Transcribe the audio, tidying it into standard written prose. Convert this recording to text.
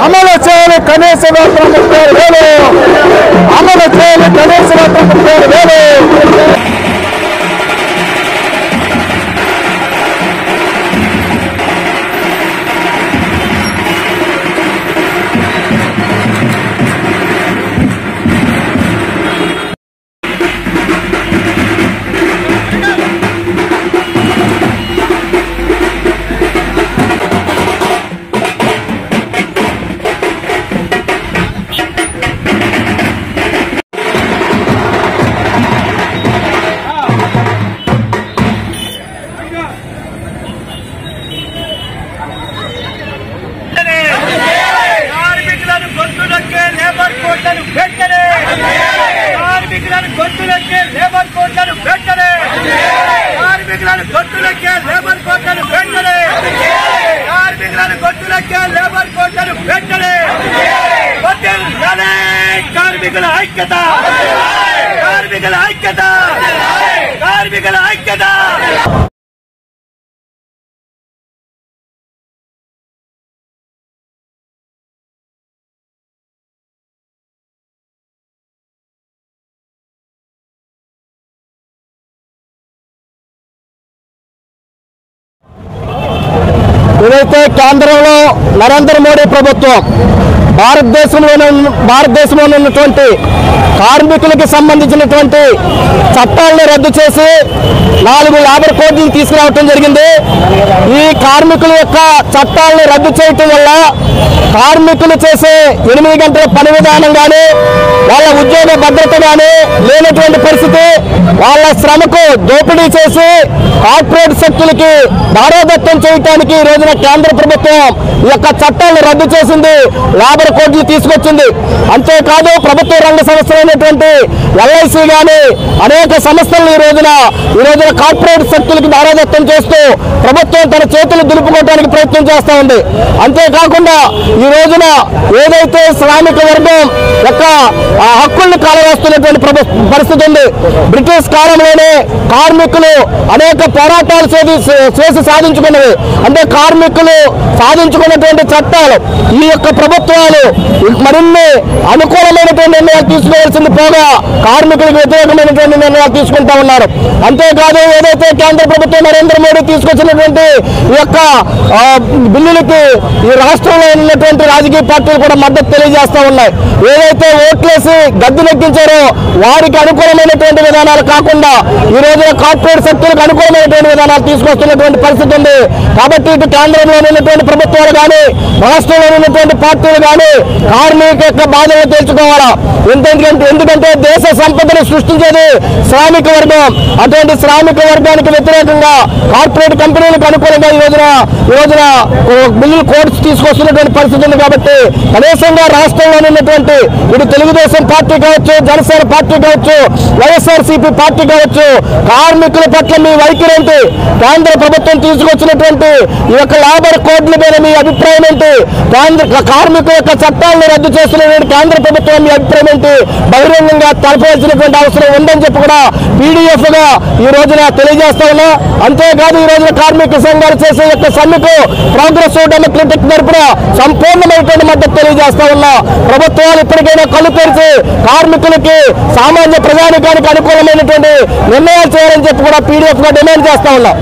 అమలు చేయాలి కనీస వేతనం 30,000 అమలు చేయాలి కనీస వేతనం 30,000 కార్మికుల ఐక్యత కార్మికుల ఐక్యత కార్మికుల ఐక్యత ఏదైతే కేంద్రంలో నరేంద్ర మోడీ ప్రభుత్వం భారతదేశంలో ఉన్నటువంటి కార్మికులకు సంబంధించినటువంటి చట్టాలను రద్దు చేసి 4 లేబర్ కోడ్లను తీసుకురావడం జరిగింది. ఈ కార్మికుల యొక్క చట్టాలను రద్దు చేయటం వల్ల కార్మికులు చేసే 8 గంటల పని విధానం కానీ వాళ్ళ ఉద్యోగ భద్రత కానీ లేనటువంటి పరిస్థితి, వాళ్ళ శ్రమకు దోపిడీ చేసి కార్పొరేట్ శక్తులకి దారోదత్తం చేయడానికి ఈ రోజున కేంద్ర ప్రభుత్వం ఈ యొక్క చట్టాలను రద్దు చేసింది, లేబర్ కోడ్లు తీసుకొచ్చింది. అంతేకాదు ప్రభుత్వ రంగ సంస్థలైనటువంటి ఎల్ఐసి కానీ అనేక సంస్థలను ఈ రోజున కార్పొరేట్ శక్తులకు దారోదత్తం చేస్తూ ప్రభుత్వం తన చేతులు దులుపుకోవడానికి ప్రయత్నం చేస్తూ ఉంది. అంతేకాకుండా ఈ రోజున ఏదైతే శ్రామిక వర్గం యొక్క హక్కుల్ని కాలవేస్తున్నటువంటి పరిస్థితి ఉంది. బ్రిటిష్ కాలంలోనే కార్మికులు అనేక పోరాటాలు చేసి సాధించుకున్నవి. అంటే కార్మికులు సాధించుకున్నటువంటి చట్టాలు ఈ యొక్క ప్రభుత్వాలు మరిన్ని అనుకూలమైనటువంటి నిర్ణయాలు తీసుకోవాల్సింది పోగా కార్మికులకు వ్యతిరేకమైనటువంటి నిర్ణయాలు తీసుకుంటా ఉన్నారు. అంతేకాదు ఏదైతే కేంద్ర ప్రభుత్వం నరేంద్ర మోడీ తీసుకొచ్చినటువంటి ఈ యొక్క బిల్లులకి ఈ రాష్ట్రంలో ఉన్నటువంటి రాజకీయ పార్టీలు కూడా మద్దతు తెలియజేస్తా ఉన్నాయి. ఏదైతే ఓట్లేసి గద్దె నెగ్గించారో వారికి అనుకూలమైనటువంటి విధానాలు కాకుండా ఈ రోజున కార్పొరేట్ శక్తులకు అనుకూలమైనటువంటి విధానాలు తీసుకొస్తున్నటువంటి పరిస్థితి ఉంది. కాబట్టి ఇటు కేంద్రంలో ఉన్నటువంటి ప్రభుత్వాలు కానీ రాష్ట్రంలో ఉన్నటువంటి పార్టీలు కానీ కార్మిక యొక్క బాధలు తెలుసుకోవాలా. ఎందుకంటే దేశ సంపదను సృష్టించేది శ్రామిక వర్గం. అటువంటి శ్రామిక వర్గానికి వ్యతిరేకంగా కార్పొరేట్ కంపెనీలకు అనుకూలంగా ఈ రోజున బిల్లులు కోడ్స్ తీసుకొస్తున్నటువంటి పరిస్థితి ఉంది. కాబట్టి కనీసంగా రాష్ట్రంలో ఉన్నటువంటి ఇటు తెలుగుదేశం పార్టీ కావచ్చు, జనసేన పార్టీ కావచ్చు, వైఎస్ఆర్సీపీ పార్టీ కావచ్చు, కార్మికుల పట్ల మీ వైఖరి ఏంటి? కేంద్ర ప్రభుత్వం తీసుకొచ్చినటువంటి ఈ యొక్క లేబర్ కోడ్ల మీద మీ అభిప్రాయం ఏంటి? కార్మికుల యొక్క చట్టాలను రద్దు చేస్తున్నటువంటి కేంద్ర ప్రభుత్వం మీ అభిప్రాయం ఏంటి? బహిరంగంగా తెలపాల్సినటువంటి అవసరం ఉందని చెప్పి కూడా పీడీఎఫ్ గా ఈ రోజున తెలియజేస్తా ఉన్నా. అంతేకాదు ఈ రోజున కార్మిక సంఘాలు చేసే యొక్క సమ్మెకు ప్రోగ్రెసివ్ డెమోక్రటిక్ తరపున సంపూర్ణమైనటువంటి మద్దతు తెలియజేస్తా ఉన్నా. ప్రభుత్వాలు ఇప్పటికైనా కళ్ళు తెరిచి కార్మికులకి సామాన్య ప్రజానికానికి అనుకూలమైనటువంటి నిర్ణయాలు చేయాలని చెప్పి కూడా పీడీఎఫ్ గా డిమాండ్ చేస్తా ఉన్నా.